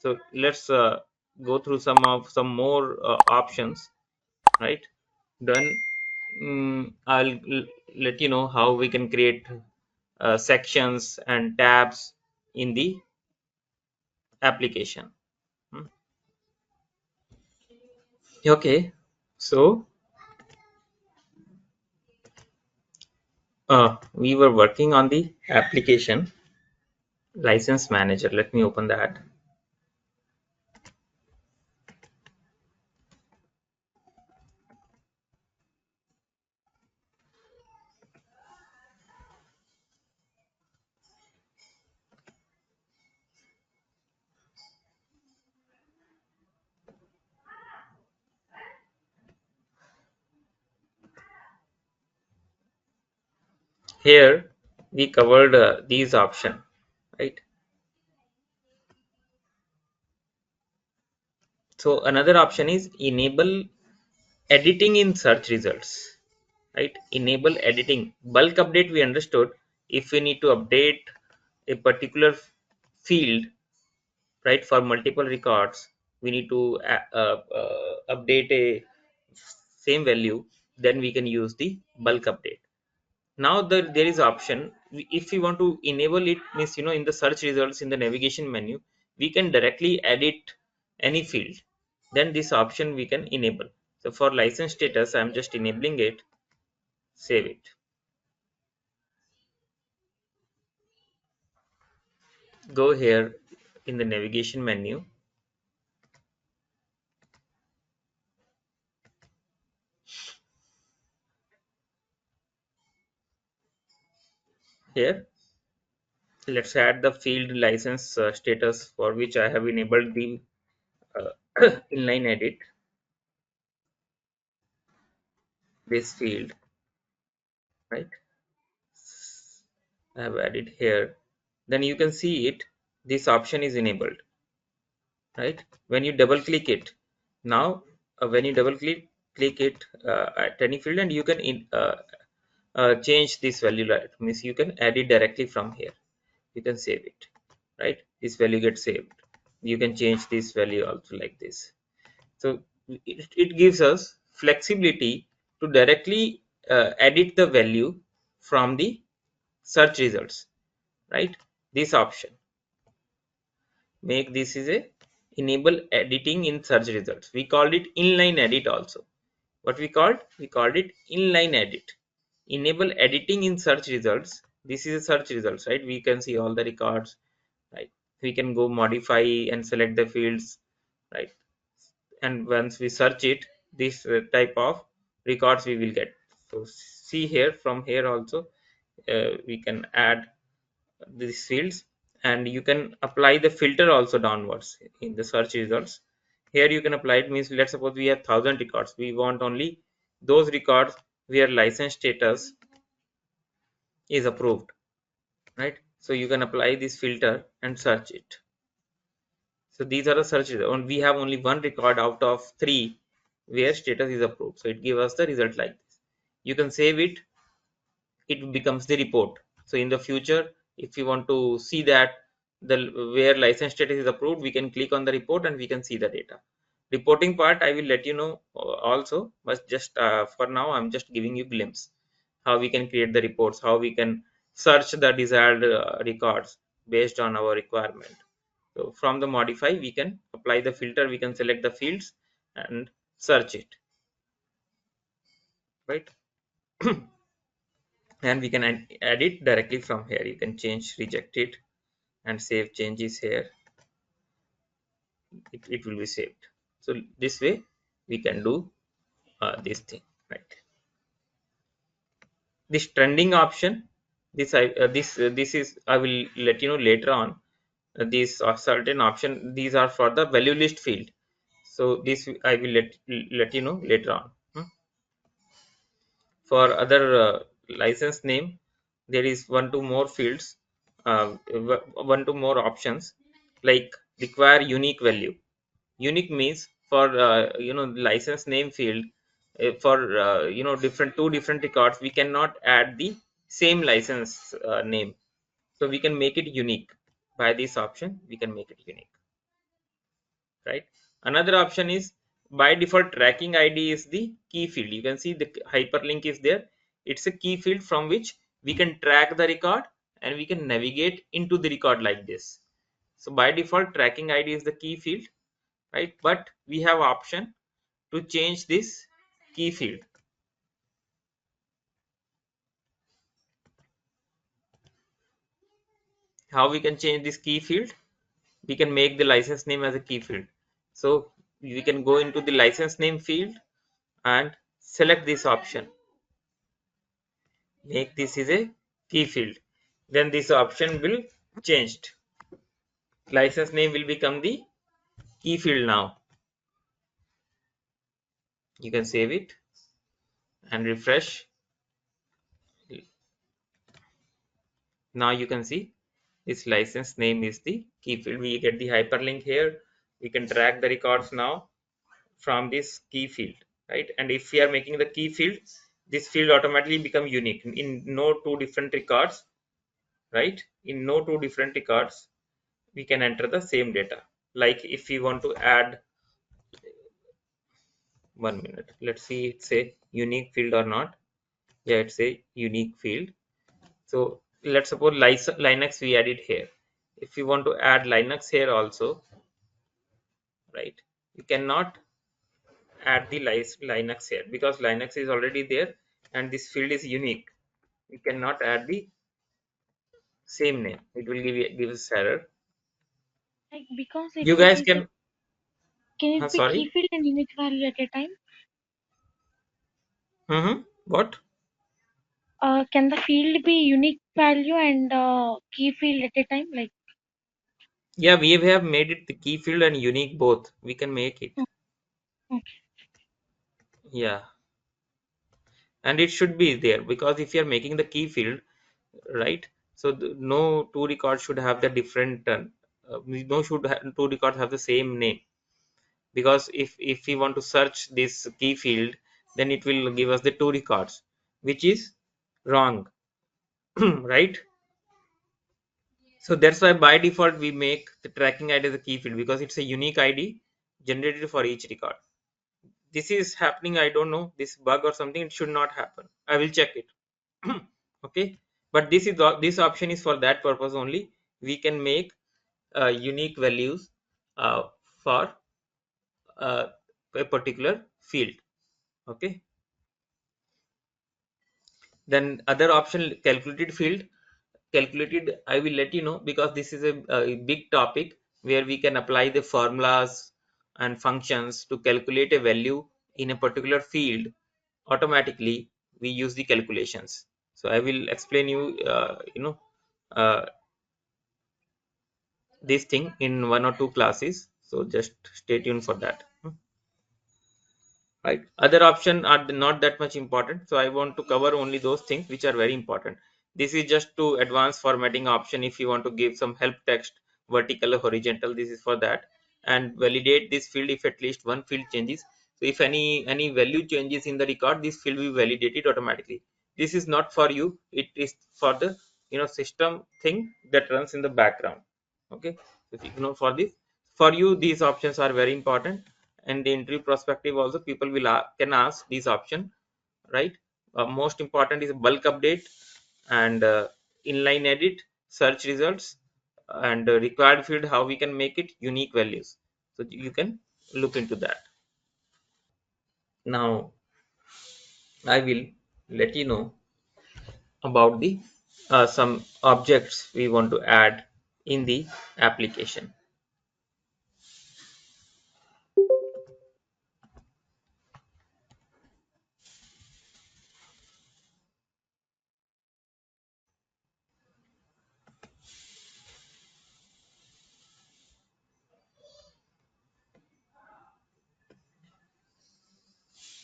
So let's go through some more options, right? Then let you know how we can create sections and tabs in the application. Hmm. Okay, so we were working on the application license manager. Let me open that. Here we covered these options, right? So another option is enable editing in search results, right? Enable editing. Bulk update we understood. If we need to update a particular field, right, for multiple records, we need to update a same value, then we can use the bulk update. Now there is option, if we want to enable it, means in the search results in the navigation menu, we can directly edit any field. Then this option we can enable. So for license status, I'm just enabling it. Save it. Go here in the navigation menu. Here let's add the field license status, for which I have enabled the uh, inline edit. This field, right, I have added here. Then you can see it, this option is enabled, right? When you double click it, now when you double click it at any field, and you can change this value, right? Means you can add it directly from here. You can save it, right? This value gets saved. You can change this value also like this. So it gives us flexibility to directly edit the value from the search results, right? This option, make this is a enable editing in search results. We called it inline edit also. What we called it inline edit. Enable editing in search results. This is a search results, right? We can see all the records, right? We can go modify and select the fields, right? And once we search it, this type of records we will get. So see here, from here also we can add these fields, and you can apply the filter also downwards in the search results. Here you can apply it, means let's suppose we have 1,000 records, we want only those records where license status is approved, right? So you can apply this filter and search it. So these are the search results, and we have only one record out of 3 where status is approved, so it gives us the result like this. You can save it, it becomes the report. So in the future, if you want to see that the where license status is approved, we can click on the report and we can see the data. Reporting part I will let you know also, but just for now I'm just giving you glimpse how we can create the reports, how we can search the desired records based on our requirement. So from the modify, we can apply the filter, we can select the fields and search it, right? And we can add it directly from here. You can change, reject it, and save changes here. It will be saved. So this way we can do this thing, right? This trending option, this is I will let you know later on. These are certain option, these are for the value list field. So this I will let you know later on. For other license name, there is one two more fields, one two more options, like require unique value. Unique means for license name field, for different two different records, we cannot add the same license name. So we can make it unique. By this option we can make it unique. right? Another option is by default tracking id is the key field. You can see the hyperlink is there. It's a key field from which we can track the record and we can navigate into the record like this. So by default tracking id is the key field, right? But we have option to change this key field. How we can change this key field? We can make the license name as a key field. So we can go into the license name field and select this option, make this is a key field. Then this option will changed. License name will become the key field now. You can save it and refresh. Now you can see this license name is the key field. We get the hyperlink here. We can track the records now from this key field, right? And if we are making the key field, this field automatically become unique in no two different records, right? In no two different records we can enter the same data. Like if we want to add, 1 minute, let's see it's a unique field or not. Yeah, it's a unique field. So let's suppose linux we added here. If we want to add linux here also, right, you cannot add the linux here because linux is already there and this field is unique. We cannot add the same name. It will give us error. Like because You it guys is a, can, can it be key sorry. field and unique value at a time? What? Can the field be unique value and key field at a time? Like Yeah, we have made it the key field and unique both. We can make it. oh, okay. Yeah, and it should be there because if you are making the key field, right? So no two records should have the different. No two records have the same name because if we want to search this key field, then it will give us the two records, which is wrong, right? So that's why by default we make the tracking ID as a key field because it's a unique ID generated for each record. This is happening, I don't know, this bug or something. It should not happen. I will check it. Okay, but this option is for that purpose only. We can make unique values uh, for uh, a particular field. Okay, then other option, calculated field. Calculated, I will let you know because this is a big topic where we can apply the formulas and functions to calculate a value in a particular field automatically. We use the calculations. So I will explain you uh, this thing in one or two classes, so just stay tuned for that. Right, other option are not that much important, so I want to cover only those things which are very important. This is just to advanced formatting option. If you want to give some help text, vertical or horizontal, this is for that. And validate this field if at least one field changes. So if any value changes in the record, this field will be validated automatically. This is not for you, it is for the system thing that runs in the background. Okay, so if you ignore for this, for you these options are very important. And the interview perspective also, people will can ask these option, right? Most important is bulk update and inline edit, search results, and required field, how we can make it unique values. So you can look into that. Now I will let you know about the some objects we want to add in the application.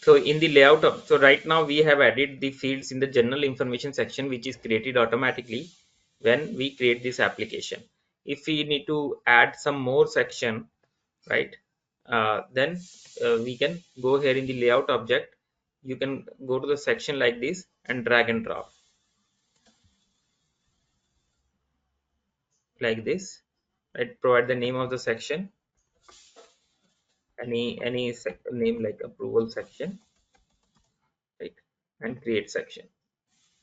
So in the layout of, so right now we have added the fields in the general information section, which is created automatically when we create this application. If we need to add some more section, right, then we can go here in the layout object. You can go to the section like this and drag and drop like this, right? Provide the name of the section name like approval section, right? And create section.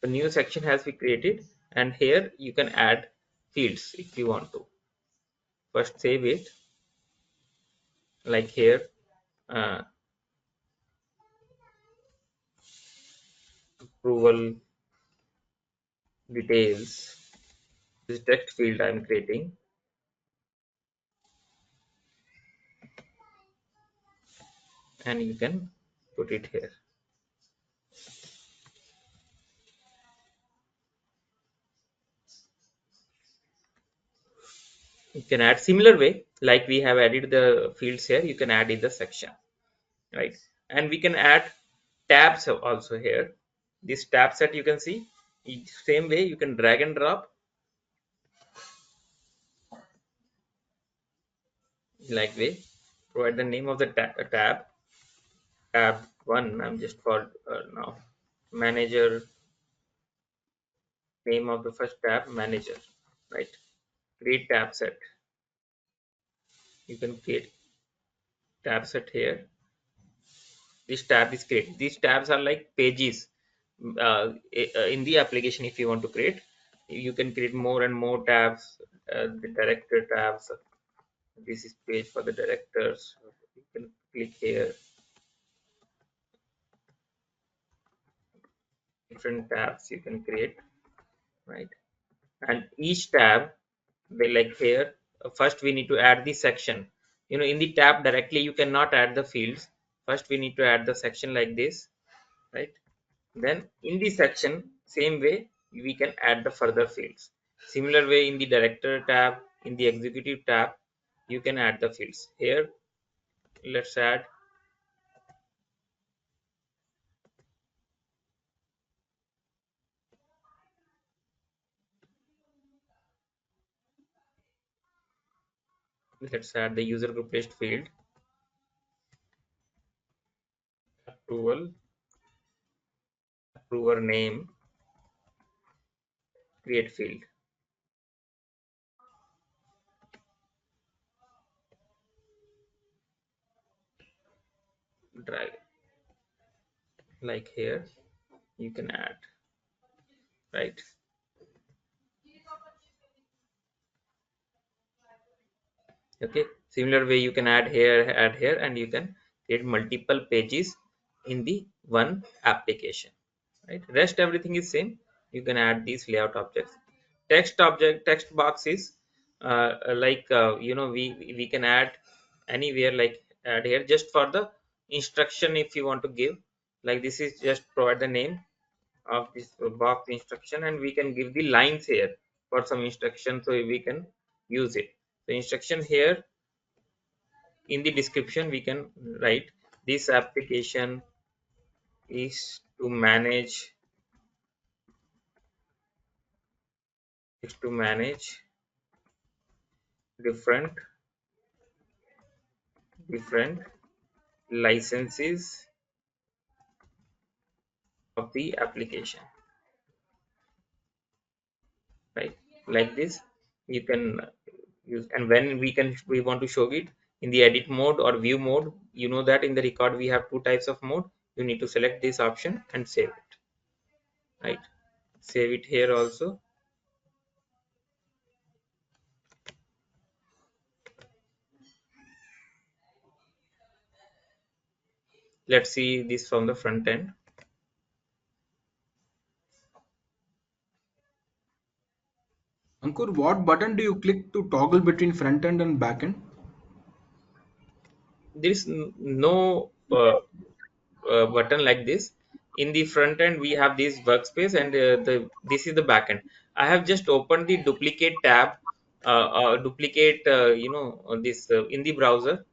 The new section has been created, and here you can add fields if you want to. First save it, like here, uh, approval details. This text field I'm creating, and you can put it here. You can add similar way like we have added the fields here. You can add in the section, right? And we can add tabs also here. This tab set you can see, same way you can drag and drop like way. Provide the name of the tab 1. I'm just for now manager, name of the first tab manager, right? Create tab set. You can create tab set here. This tab is created. These tabs are like pages in the application. If you want to create, you can create more and more tabs. The director tabs. This is page for the directors. You can click here. Different tabs you can create, right? And each tab, they like here. First, we need to add the section. In the tab directly, you cannot add the fields. First, we need to add the section like this, right? Then in the section, same way, we can add the further fields. Similar way in the director tab, in the executive tab, you can add the fields. Here, let's add, the user group list field, approval, approver name, create field, drag, like here, you can add, right? Okay, similar way you can add here, and you can create multiple pages in the one application, right? Rest everything is same. You can add these layout objects. Text box is we can add anywhere, like add here just for the instruction. If you want to give, like this is just provide the name of this box instruction, and we can give the lines here for some instruction, so we can use it. The instruction here in the description we can write, this application is to manage different different licenses of the application, right? Like this you can use. And when we want to show it in the edit mode or view mode, that in the record we have two types of mode. You need to select this option and save it, right? Save it here also. Let's see this from the front end. Ankur, what button do you click to toggle between front end and back end? There is no button like this. In the front end we have this workspace, and this is the back end. I have just opened the duplicate tab, duplicate this in the browser.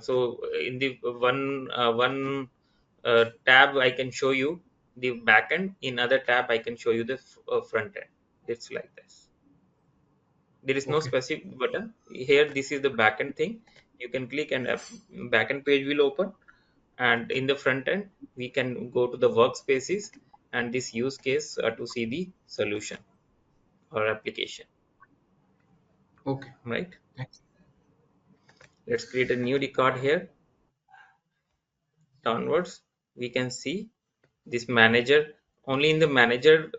So in the one tab I can show you the back end, in other tab I can show you the front end. It's like this. There is no Okay. specific button here. This is the backend thing. You can click, and a backend page will open. And in the front end we can go to the workspaces and this use case to see the solution or application, Okay. right? Thanks. Let's create a new record here. downwards, we can see this manager. Only in the manager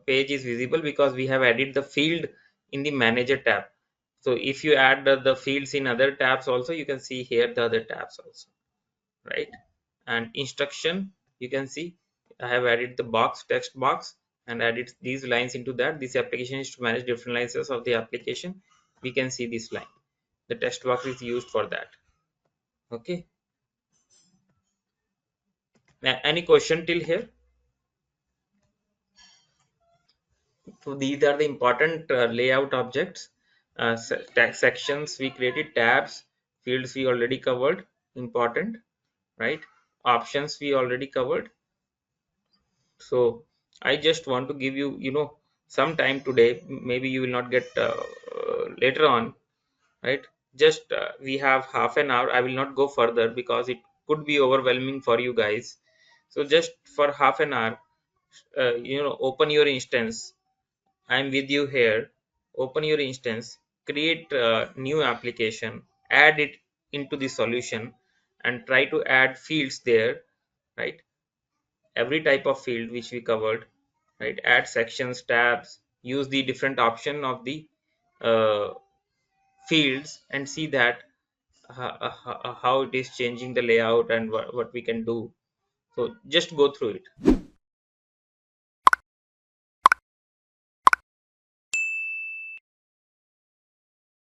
page is visible because we have added the field in the manager tab. So if you add the fields in other tabs also, you can see here the other tabs also, right? And instruction, you can see I have added the box, text box, and added these lines into that. This application is to manage different lines of the application. We can see this line, the text box is used for that. Okay, any question till here? So these are the important layout objects. Sections we created, tabs, fields we already covered, important, right? Options we already covered. So I just want to give you, some time today. Maybe you will not get later on, right? Just we have half an hour. I will not go further because it could be overwhelming for you guys. So just for half an hour, open your instance. I'm with you here. Open your instance, create a new application, add it into the solution, and try to add fields there, right? Every type of field which we covered, right? Add sections, tabs, use the different option of the uh, fields, and see that how it is changing the layout and what we can do. So just go through it.